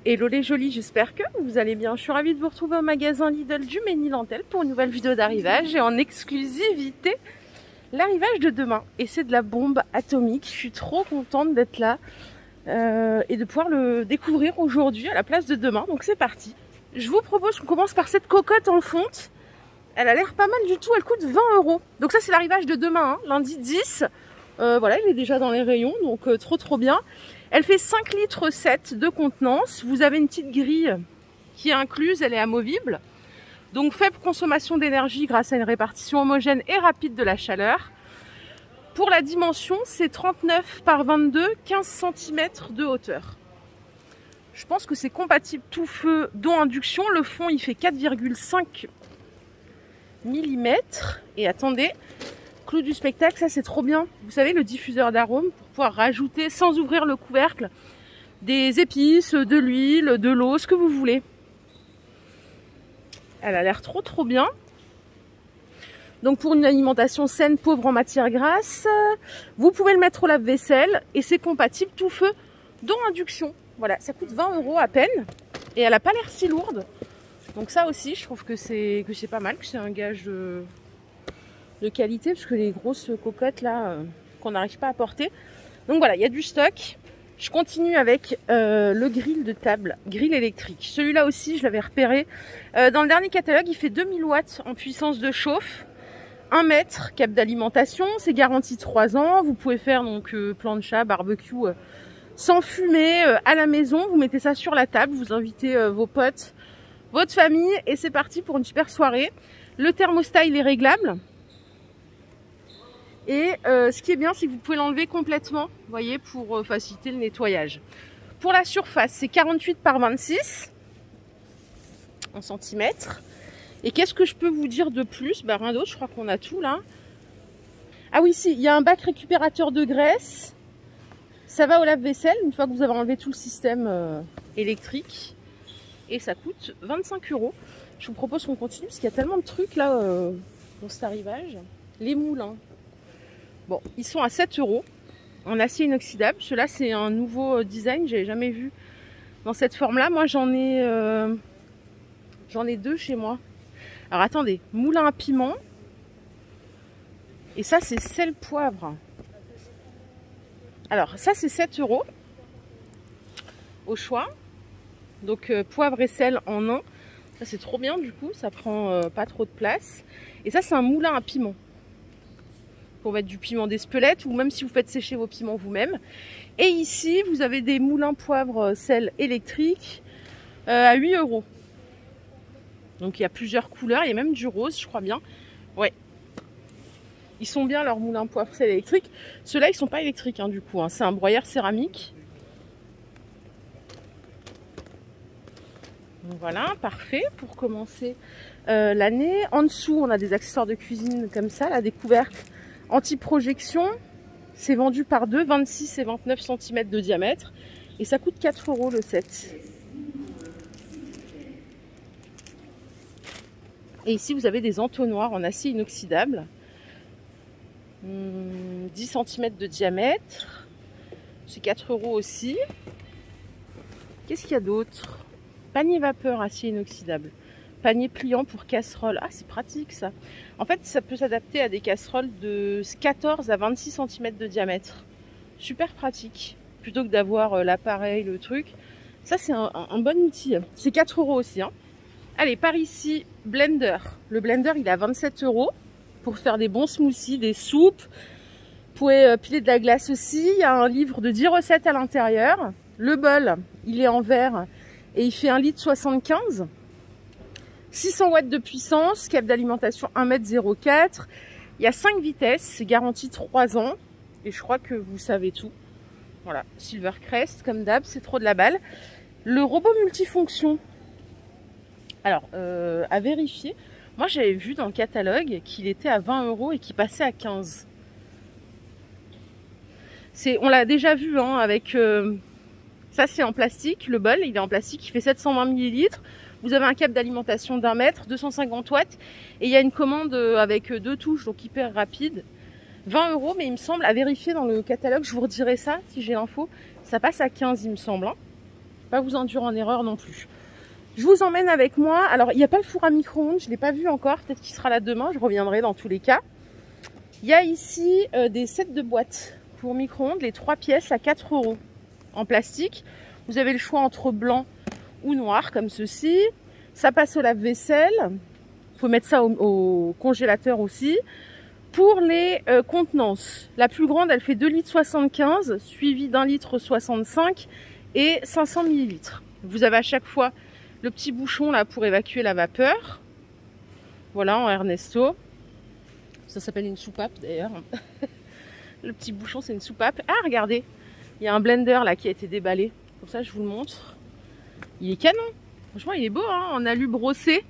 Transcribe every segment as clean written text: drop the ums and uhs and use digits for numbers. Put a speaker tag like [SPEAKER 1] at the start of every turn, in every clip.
[SPEAKER 1] Hello les jolis, j'espère que vous allez bien. Je suis ravie de vous retrouver au magasin Lidl du Ménil-en-Telle pour une nouvelle vidéo d'arrivage et en exclusivité l'arrivage de demain. Et c'est de la bombe atomique. Je suis trop contente d'être là et de pouvoir le découvrir aujourd'hui à la place de demain. Donc c'est parti. Je vous propose qu'on commence par cette cocotte en fonte. Elle a l'air pas mal du tout, elle coûte 20 €. Donc ça c'est l'arrivage de demain, hein, lundi 10. Voilà, il est déjà dans les rayons, donc trop bien. Elle fait 5 litres 7 de contenance. Vous avez une petite grille qui est incluse, elle est amovible. Donc faible consommation d'énergie grâce à une répartition homogène et rapide de la chaleur. Pour la dimension, c'est 39 par 22, 15 cm de hauteur. Je pense que c'est compatible tout feu, dont induction. Le fond, il fait 4,5 mm. Et attendez, clou du spectacle, ça c'est trop bien. Vous savez, le diffuseur d'arômes pour pouvoir rajouter, sans ouvrir le couvercle, des épices, de l'huile, de l'eau, ce que vous voulez. Elle a l'air trop bien. Donc pour une alimentation saine, pauvre en matières grasses, vous pouvez le mettre au lave-vaisselle et c'est compatible tout feu, dont induction. Voilà, ça coûte 20 € à peine et elle n'a pas l'air si lourde. Donc ça aussi, je trouve que c'est pas mal, que c'est un gage de qualité, parce que les grosses cocottes là qu'on n'arrive pas à porter. Donc voilà, il y a du stock. Je continue avec le grill de table, grill électrique. Celui-là aussi, je l'avais repéré dans le dernier catalogue. Il fait 2000 watts en puissance de chauffe, 1 mètre, cap d'alimentation. C'est garanti 3 ans. Vous pouvez faire donc plancha, barbecue sans fumée à la maison. Vous mettez ça sur la table, vous invitez vos potes, votre famille et c'est parti pour une super soirée. Le thermostat, il est réglable. Et ce qui est bien, c'est que vous pouvez l'enlever complètement, vous voyez, pour faciliter le nettoyage. Pour la surface, c'est 48 par 26 en centimètres. Et qu'est-ce que je peux vous dire de plus? Bah, rien d'autre, je crois qu'on a tout là. Ah oui, si, il y a un bac récupérateur de graisse. Ça va au lave-vaisselle, une fois que vous avez enlevé tout le système électrique. Et ça coûte 25 €. Je vous propose qu'on continue, parce qu'il y a tellement de trucs là pour cet arrivage. Les moulins. Bon, ils sont à 7 € en acier inoxydable. Ceux-là, c'est un nouveau design, j'avais jamais vu dans cette forme-là. Moi, j'en ai 2 chez moi. Alors, attendez, moulin à piment. Et ça, c'est sel poivre. Alors, ça, c'est 7 € au choix. Donc, poivre et sel en un. Ça, c'est trop bien, du coup. Ça prend pas trop de place. Et ça, c'est un moulin à piment. Pour mettre du piment d'Espelette ou même si vous faites sécher vos piments vous-même. Et ici, vous avez des moulins poivre sel électriques à 8 €. Donc il y a plusieurs couleurs, il y a même du rose, je crois bien. Ouais. Ils sont bien leurs moulins poivre sel électriques. Ceux-là, ils sont pas électriques hein, du coup. Hein. C'est un broyeur céramique. Donc, voilà, parfait pour commencer l'année. En dessous, on a des accessoires de cuisine comme ça, là, des couvercles anti-projection, c'est vendu par 2, 26 et 29 cm de diamètre. Et ça coûte 4 € le set. Et ici, vous avez des entonnoirs en acier inoxydable. 10 cm de diamètre. C'est 4 € aussi. Qu'est-ce qu'il y a d'autre? Panier vapeur acier inoxydable. Panier pliant pour casserole. Ah, c'est pratique ça. En fait, ça peut s'adapter à des casseroles de 14 à 26 cm de diamètre. Super pratique. Plutôt que d'avoir l'appareil, le truc. Ça, c'est un bon outil. C'est 4 € aussi. Hein. Allez, par ici, blender. Le blender, il est à 27 € pour faire des bons smoothies, des soupes. Vous pouvez piler de la glace aussi. Il y a un livre de 10 recettes à l'intérieur. Le bol, il est en verre et il fait 1,75 litre. 600 watts de puissance, câble d'alimentation 1,04 m. Il y a 5 vitesses, c'est garanti 3 ans. Et je crois que vous savez tout. Voilà, Silvercrest, comme d'hab, c'est trop de la balle. Le robot multifonction. Alors, à vérifier. Moi, j'avais vu dans le catalogue qu'il était à 20 € et qu'il passait à 15. On l'a déjà vu hein, avec... ça, c'est en plastique. Le bol, il est en plastique, il fait 720 ml. Vous avez un câble d'alimentation d'1 mètre, 250 watts. Et il y a une commande avec 2 touches, donc hyper rapide. 20 €, mais il me semble, à vérifier dans le catalogue, je vous redirai ça si j'ai l'info. Ça passe à 15, il me semble. Hein. pas vous induire en erreur non plus. Je vous emmène avec moi. Alors, il n'y a pas le four à micro-ondes, je ne l'ai pas vu encore. Peut-être qu'il sera là demain, je reviendrai dans tous les cas. Il y a ici des sets de boîtes pour micro-ondes, les 3 pièces à 4 € en plastique. Vous avez le choix entre blanc ou noir, comme ceci. Ça passe au lave-vaisselle. Il faut mettre ça au congélateur aussi. Pour les contenances, la plus grande, elle fait 2,75 litres, suivie d'1,65 litre et 500 ml. Vous avez à chaque fois le petit bouchon là pour évacuer la vapeur. Voilà, en Ernesto. Ça s'appelle une soupape d'ailleurs. Le petit bouchon, c'est une soupape. Ah, regardez, il y a un blender là qui a été déballé. Comme ça, je vous le montre. Il est canon. Franchement, il est beau, hein, en alu brossé.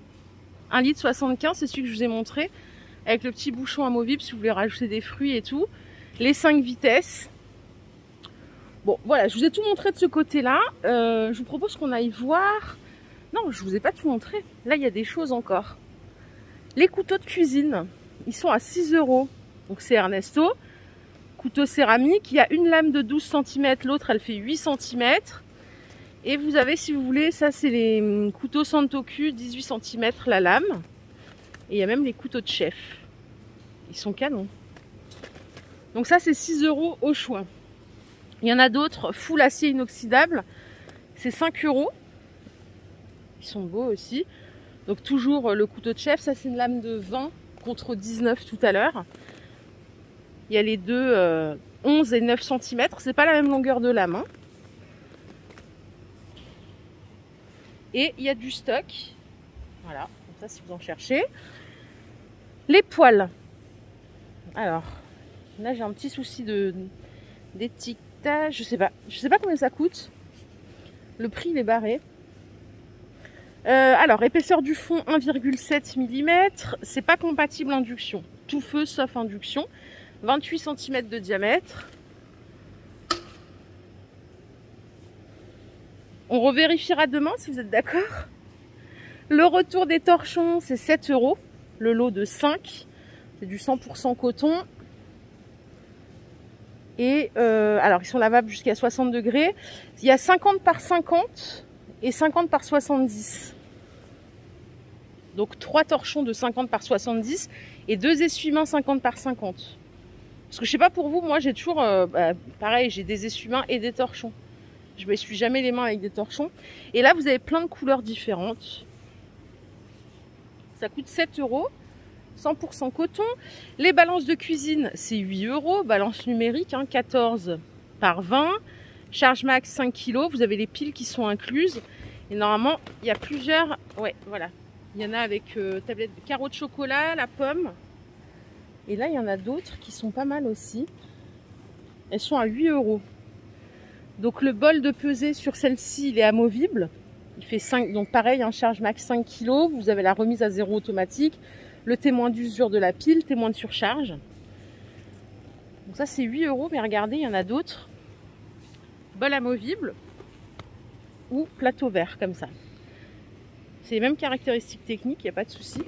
[SPEAKER 1] 1,75 litre, c'est celui que je vous ai montré. Avec le petit bouchon amovible si vous voulez rajouter des fruits et tout. Les 5 vitesses. Bon, voilà, je vous ai tout montré de ce côté-là. Je vous propose qu'on aille voir... Non, je vous ai pas tout montré. Là, il y a des choses encore. Les couteaux de cuisine, ils sont à 6 €. Donc, c'est Ernesto. Couteau céramique. Il y a une lame de 12 cm, l'autre, elle fait 8 cm. Et vous avez, si vous voulez, ça, c'est les couteaux Santoku, 18 cm la lame. Et il y a même les couteaux de chef. Ils sont canons. Donc ça, c'est 6 € au choix. Il y en a d'autres, full acier inoxydable. C'est 5 €. Ils sont beaux aussi. Donc toujours le couteau de chef. Ça, c'est une lame de 20 contre 19 tout à l'heure. Il y a les deux 11 et 9 cm. C'est pas la même longueur de lame, hein. Et il y a du stock. Voilà, comme ça si vous en cherchez. Les poêles. Alors, là j'ai un petit souci d'étiquetage. Je sais pas combien ça coûte. Le prix il est barré. Alors, épaisseur du fond 1,7 mm. C'est pas compatible induction. Tout feu sauf induction. 28 cm de diamètre. On revérifiera demain si vous êtes d'accord. Le retour des torchons, c'est 7 €. Le lot de 5. C'est du 100% coton. Et alors, ils sont lavables jusqu'à 60 degrés. Il y a 50 par 50 et 50 par 70. Donc 3 torchons de 50 par 70 et 2 essuie-mains 50 par 50. Parce que je sais pas pour vous, moi j'ai toujours, pareil, j'ai des essuie-mains et des torchons. Je m'essuie jamais les mains avec des torchons. Et là, vous avez plein de couleurs différentes. Ça coûte 7 €. 100% coton. Les balances de cuisine, c'est 8 €. Balance numérique, hein, 14 par 20. Charge max 5 kg. Vous avez les piles qui sont incluses. Et normalement, il y a plusieurs... Ouais, voilà. Il y en a avec tablette de carreaux de chocolat, la pomme. Et là, il y en a d'autres qui sont pas mal aussi. Elles sont à 8 €. Donc le bol de pesée sur celle-ci, il est amovible. Il fait 5, donc pareil, un charge max 5 kg. Vous avez la remise à 0 automatique. Le témoin d'usure de la pile, témoin de surcharge. Donc ça c'est 8 €, mais regardez, il y en a d'autres. Bol amovible ou plateau vert comme ça. C'est les mêmes caractéristiques techniques, il n'y a pas de souci.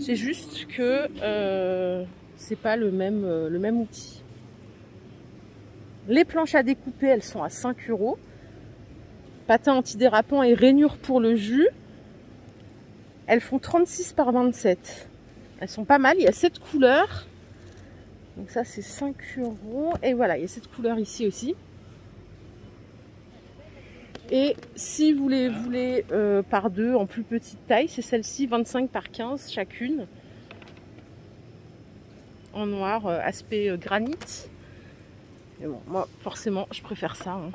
[SPEAKER 1] C'est juste que c'est pas le même outil. Les planches à découper, elles sont à 5 €. Patin antidérapant et rainure pour le jus. Elles font 36 par 27. Elles sont pas mal, il y a 7 couleurs. Donc ça c'est 5 €. Et voilà, il y a cette couleur ici aussi. Et si vous les voulez par deux en plus petite taille, c'est celle-ci, 25 par 15 chacune. En noir, aspect granit. Mais bon, moi forcément je préfère ça, hein.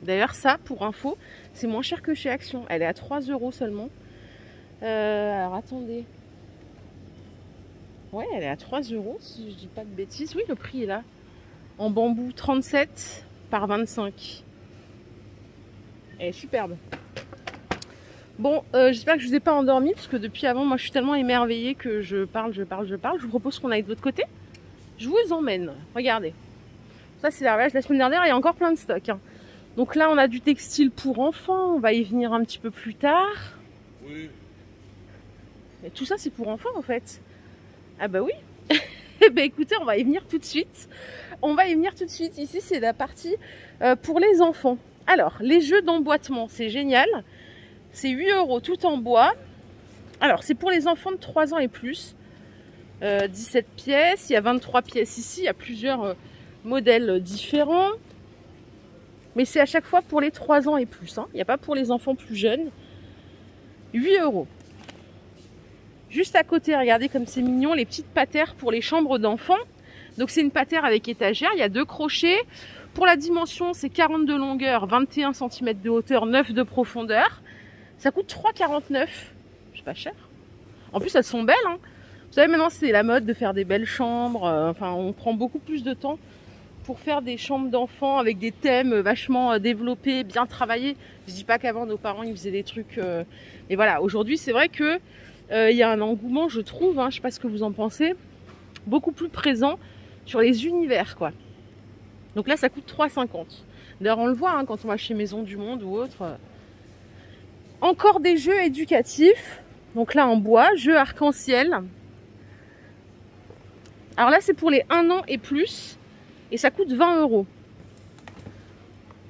[SPEAKER 1] D'ailleurs ça, pour info, c'est moins cher que chez Action. Elle est à 3 € seulement. Alors attendez. Ouais, elle est à 3 € si je dis pas de bêtises. Oui, le prix est là. En bambou, 37 par 25. Elle est superbe. Bon, j'espère que je vous ai pas endormi, parce que depuis avant, moi je suis tellement émerveillée que je parle. Je vous propose qu'on aille de l'autre côté. Je vous emmène. Regardez. Ça, c'est l'arrivage de la semaine dernière. Il y a encore plein de stocks, hein. Donc là, on a du textile pour enfants. On va y venir un petit peu plus tard. Oui. Et tout ça, c'est pour enfants, en fait. Ah bah oui. Eh ben écoutez, on va y venir tout de suite. On va y venir tout de suite. Ici, c'est la partie pour les enfants. Alors, les jeux d'emboîtement, c'est génial. C'est 8 € tout en bois. Alors, c'est pour les enfants de 3 ans et plus. 17 pièces, il y a 23 pièces ici, il y a plusieurs modèles différents. Mais c'est à chaque fois pour les 3 ans et plus. Hein. Il n'y a pas pour les enfants plus jeunes. 8 €. Juste à côté, regardez comme c'est mignon, les petites patères pour les chambres d'enfants. Donc c'est une patère avec étagère, il y a 2 crochets. Pour la dimension, c'est 40 de longueur, 21 cm de hauteur, 9 de profondeur. Ça coûte 3,49 €. C'est pas cher. En plus, elles sont belles. Hein. Vous savez, maintenant, c'est la mode de faire des belles chambres. Enfin, on prend beaucoup plus de temps pour faire des chambres d'enfants avec des thèmes vachement développés, bien travaillés. Je dis pas qu'avant, nos parents, ils faisaient des trucs... Mais voilà, aujourd'hui, c'est vrai que il y a un engouement, je trouve, hein, je sais pas ce que vous en pensez, beaucoup plus présent sur les univers, quoi. Donc là, ça coûte 3,50 €. D'ailleurs, on le voit hein, quand on va chez Maison du Monde ou autre. Encore des jeux éducatifs. Donc là, en bois, jeux arc-en-ciel. Alors là, c'est pour les 1 an et plus. Et ça coûte 20 €.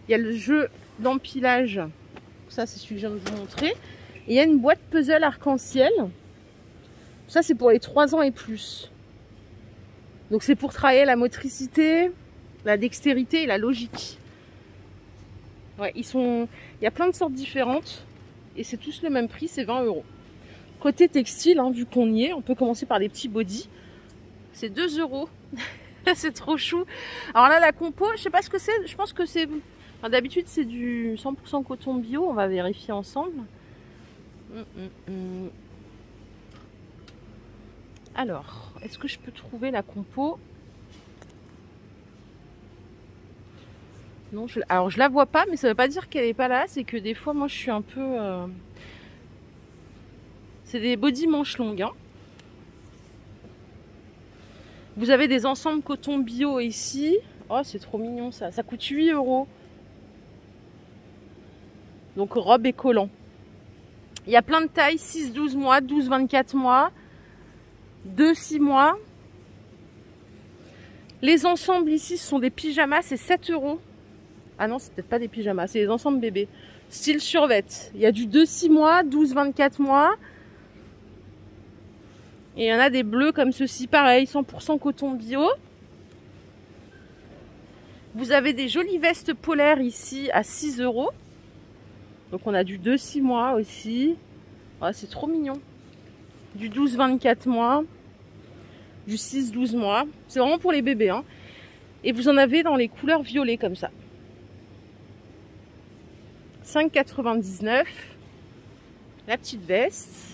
[SPEAKER 1] Il y a le jeu d'empilage. Ça, c'est celui que je viens de vous montrer. Et il y a une boîte puzzle arc-en-ciel. Ça, c'est pour les 3 ans et plus. Donc c'est pour travailler la motricité, la dextérité et la logique. Ouais, il y a plein de sortes différentes. Et c'est tous le même prix, c'est 20 €. Côté textile, hein, vu qu'on y est, on peut commencer par des petits bodys. C'est 2 €. C'est trop chou. Alors là, la compo, je sais pas ce que c'est. Je pense que c'est... Enfin, d'habitude, c'est du 100% coton bio. On va vérifier ensemble. Alors, est-ce que je peux trouver la compo? Non, alors je la vois pas, mais ça veut pas dire qu'elle est pas là. C'est que des fois, moi, je suis un peu... C'est des body manches longues. Hein. Vous avez des ensembles coton bio ici. Oh, c'est trop mignon ça. Ça coûte 8 €. Donc, robe et collant. Il y a plein de tailles. 6-12 mois, 12-24 mois, 2-6 mois. Les ensembles ici, ce sont des pyjamas. C'est 7 €. Ah non, c'est peut-être pas des pyjamas. C'est des ensembles bébés. Style survêt. Il y a du 2-6 mois, 12-24 mois. Et il y en a des bleus comme ceci, pareil, 100% coton bio. Vous avez des jolies vestes polaires ici à 6 €. Donc on a du 2-6 mois aussi. Oh, c'est trop mignon. Du 12-24 mois. Du 6-12 mois. C'est vraiment pour les bébés. Hein. Et vous en avez dans les couleurs violet comme ça. 5,99 €. La petite veste.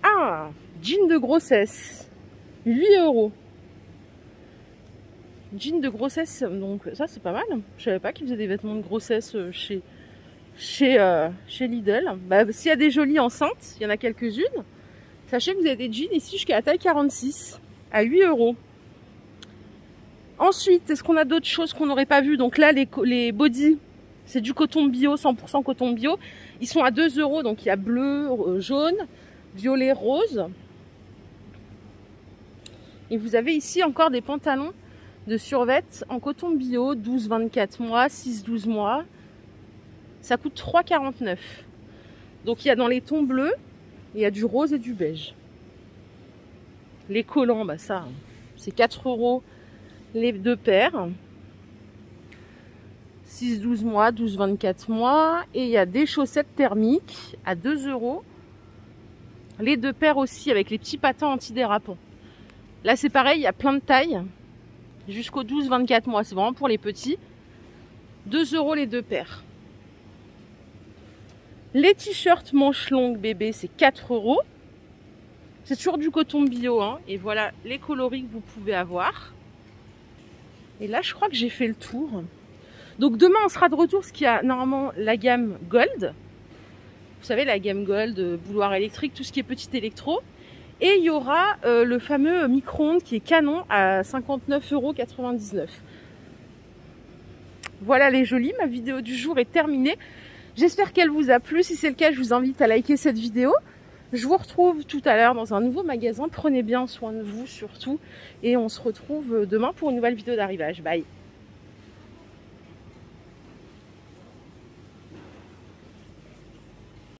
[SPEAKER 1] Ah, jean de grossesse, 8 €. Jean de grossesse, donc ça c'est pas mal. Je savais pas qu'ils faisaient des vêtements de grossesse chez Lidl. Bah, s'il y a des jolies enceintes, il y en a quelques-unes. Sachez que vous avez des jeans ici jusqu'à la taille 46 à 8 €. Ensuite, est-ce qu'on a d'autres choses qu'on n'aurait pas vues? Donc là, les bodys, c'est du coton bio, 100% coton bio. Ils sont à 2 €, donc il y a bleu, jaune, violet, rose. Et vous avez ici encore des pantalons de survêt en coton bio, 12-24 mois, 6-12 mois. Ça coûte 3,49 €. Donc il y a dans les tons bleus, il y a du rose et du beige. Les collants, bah ça, c'est 4 € les 2 paires. 6-12 mois, 12-24 mois. Et il y a des chaussettes thermiques à 2 €. Les 2 paires aussi avec les petits patins antidérapants. Là c'est pareil, il y a plein de tailles. Jusqu'au 12-24 mois, c'est vraiment pour les petits. 2 € les 2 paires. Les t-shirts manches longues bébé, c'est 4 €. C'est toujours du coton bio. Hein, et voilà les coloris que vous pouvez avoir. Et là je crois que j'ai fait le tour. Donc demain on sera de retour parce qu'il y a normalement la gamme Gold. Vous savez, la gamme Gold, bouilloire électrique, tout ce qui est petit électro. Et il y aura le fameux micro-ondes qui est canon à 59,99 €. Voilà les jolies, ma vidéo du jour est terminée. J'espère qu'elle vous a plu. Si c'est le cas, je vous invite à liker cette vidéo. Je vous retrouve tout à l'heure dans un nouveau magasin. Prenez bien soin de vous surtout. Et on se retrouve demain pour une nouvelle vidéo d'arrivage. Bye!